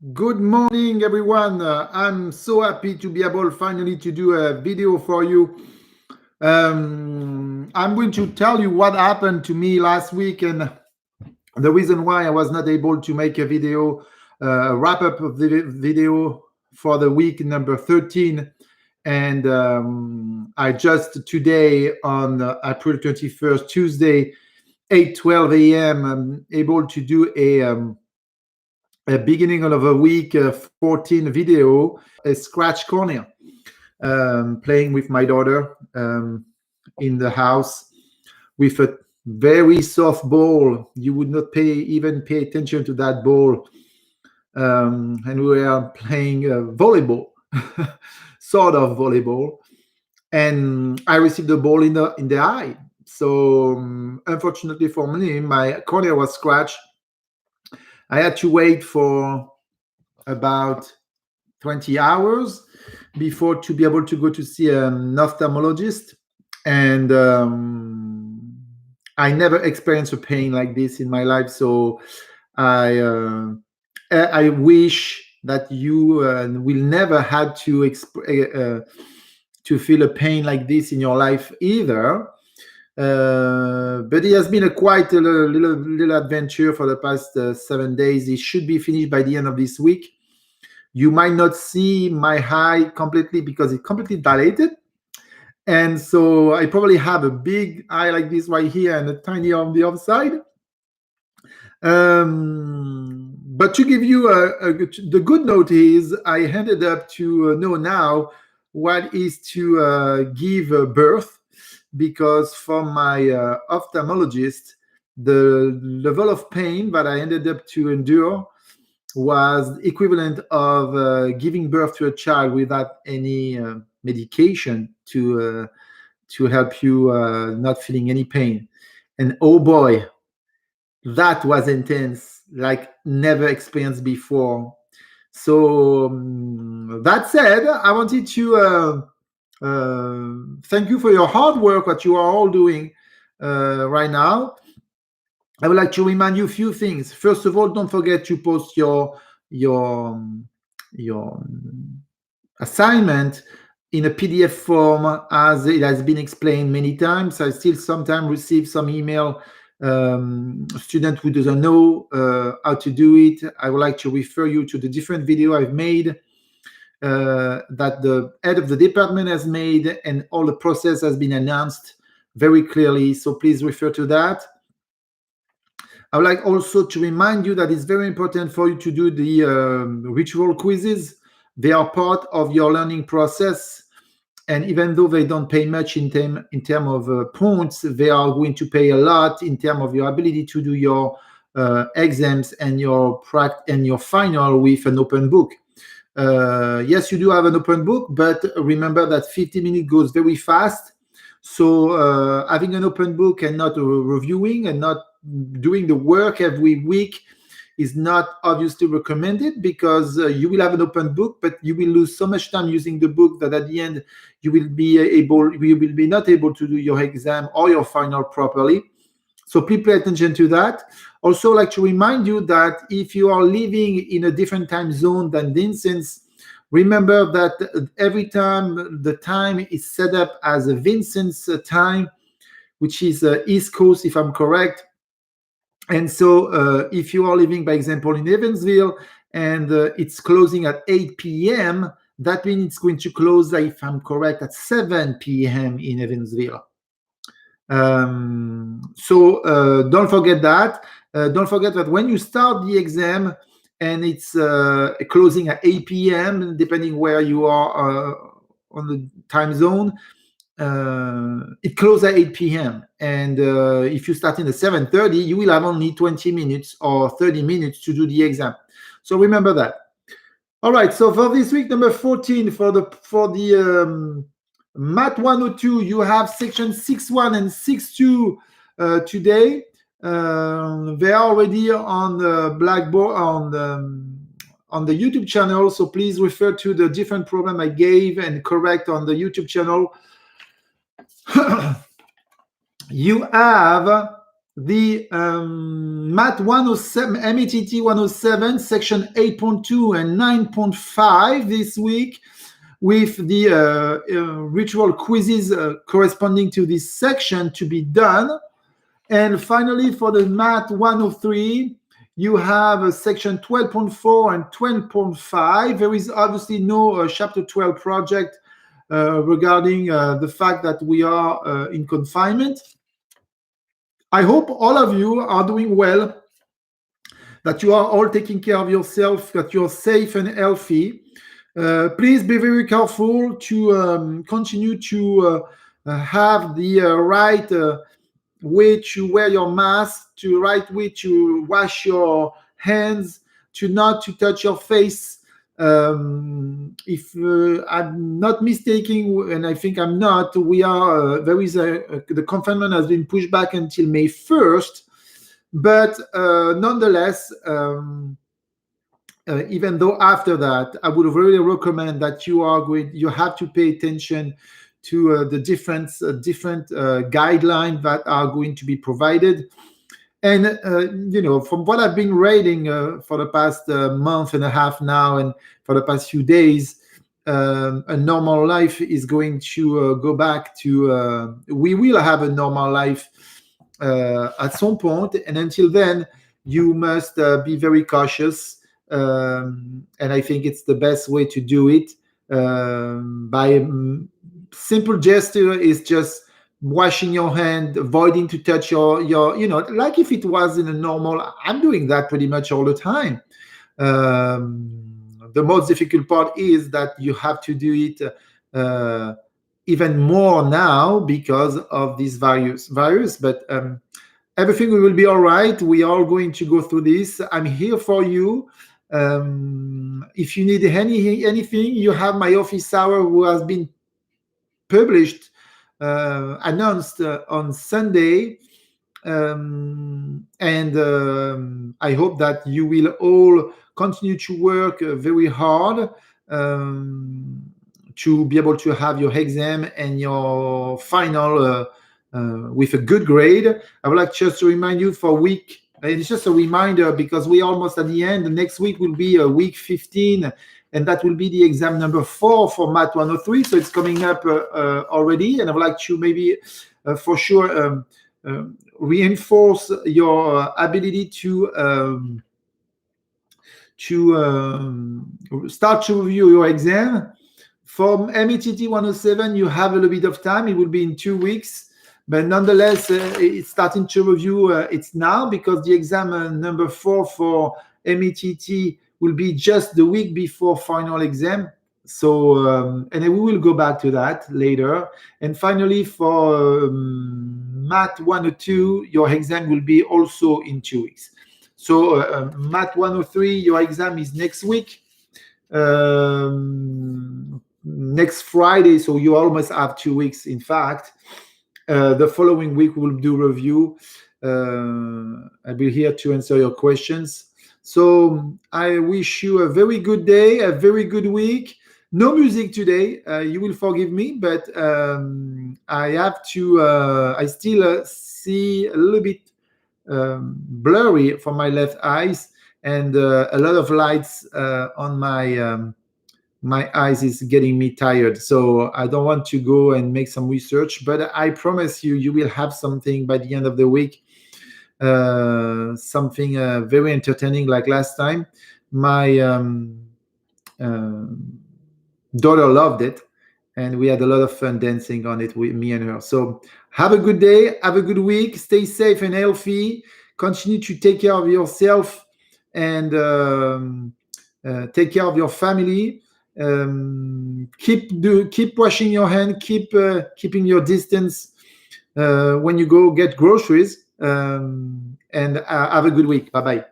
Good morning, everyone. I'm so happy to be able finally to do a video for you. I'm going to tell you what happened to me last week and the reason why I was not able to make a video, wrap up of the video for the week number 13. And I just today on April 21st, Tuesday, 8:12 a.m., I'm able to do a beginning of a week 14 video, a scratch corner, playing with my daughter in the house with a very soft ball. You would not even pay attention to that ball. And we are playing volleyball, sort of volleyball. And I received the ball in the eye. So unfortunately for me, my cornea was scratched. I had to wait for about 20 hours before to be able to go to see an ophthalmologist. And I never experienced a pain like this in my life. So I wish that you will never have to feel a pain like this in your life either. But it has been a quite a little adventure for the past 7 days. It should be finished by the end of this week. You might not see my eye completely because it's completely dilated. And so I probably have a big eye like this right here and a tiny on the other side. But to give you the good note is I ended up to know now what is to give birth, because from my ophthalmologist, the level of pain that I ended up to endure was equivalent of giving birth to a child without any medication to help you not feeling any pain. And oh boy, that was intense, like never experienced before. So that said, I wanted to thank you for your hard work that you are all doing right now. I would like to remind you a few things. First of all, don't forget to post your assignment in a PDF form, as it has been explained many times. I still sometimes receive some email, student who doesn't know how to do it. I would like to refer you to the different video I've made that the head of the department has made, and all the process has been announced very clearly. So please refer to that. I would like also to remind you that it's very important for you to do the ritual quizzes. They are part of your learning process. And even though they don't pay much in terms of points, they are going to pay a lot in terms of your ability to do your exams and your final with an open book. Yes, you do have an open book, but remember that 50 minutes goes very fast. So having an open book and not reviewing and not doing the work every week is not obviously recommended, because you will have an open book, but you will lose so much time using the book that at the end you will be not able to do your exam or your final properly. So please pay attention to that. Also, I'd like to remind you that if you are living in a different time zone than Vincent's, remember that every time the time is set up as a Vincent's time, which is East Coast, if I'm correct. And so if you are living, by example, in Evansville, and it's closing at 8 p.m., that means it's going to close, if I'm correct, at 7 p.m. in Evansville. So don't forget that. Don't forget that when you start the exam and it's closing at 8 p.m., depending where you are on the time zone, it closes at 8 p.m. And if you start in at 7:30, you will have only 20 minutes or 30 minutes to do the exam. So remember that. All right. So for this week, number 14, for the Math 102, you have section 6.1 and 6.2 today. They are already on the Blackboard on the YouTube channel. So please refer to the different program I gave and correct on the YouTube channel. You have the MAT 107, METT 107, section 8.2 and 9.5 this week, with the ritual quizzes corresponding to this section to be done. And finally, for the MAT 103, you have a section 12.4 and 12.5. There is obviously no chapter 12 project regarding the fact that we are in confinement. I hope all of you are doing well, that you are all taking care of yourself, that you're safe and healthy. Please be very careful to continue to have the right way to wear your mask, to right way to wash your hands, to not to touch your face. If I'm not mistaken, and I think I'm not, we are the confinement has been pushed back until May 1st, but nonetheless, even though after that, I would really recommend that you have to pay attention to the different guidelines that are going to be provided. And from what I've been reading for the past month and a half now, and for the past few days, a normal life is going to go back to. We will have a normal life at some point, and until then, you must be very cautious. And I think it's the best way to do it. By simple gesture is just washing your hand, avoiding to touch your like if it was in a normal. I'm doing that pretty much all the time. The most difficult part is that you have to do it even more now because of this virus. But everything will be all right. We are going to go through this. I'm here for you. If you need anything, you have my office hour, who has been published, announced on Sunday, and I hope that you will all continue to work very hard to be able to have your exam and your final with a good grade. I would like just to remind you for week. It's just a reminder because we're almost at the end. The next week will be week 15, and that will be the exam number 4 for MAT 103. So it's coming up already, and I would like to maybe for sure reinforce your ability to start to review your exam. For METT 107, you have a little bit of time. It will be in 2 weeks. But nonetheless, it's starting to review. It's now because the exam number 4 for METT will be just the week before final exam. So, and we will go back to that later. And finally, for MAT 102, your exam will be also in 2 weeks. So, MAT 103, your exam is next week. Next Friday. So you almost have 2 weeks, in fact. The following week we'll do review. I'll be here to answer your questions. So I wish you a very good day, a very good week. No music today. You will forgive me, but I have to. I still see a little bit blurry from my left eyes, and a lot of lights on my eyes is getting me tired. So I don't want to go and make some research, but I promise you, you will have something by the end of the week, something very entertaining like last time. My daughter loved it, and we had a lot of fun dancing on it with me and her. So have a good day, have a good week, stay safe and healthy, continue to take care of yourself, and take care of your family. Keep washing your hand, keeping your distance when you go get groceries, and have a good week. Bye bye.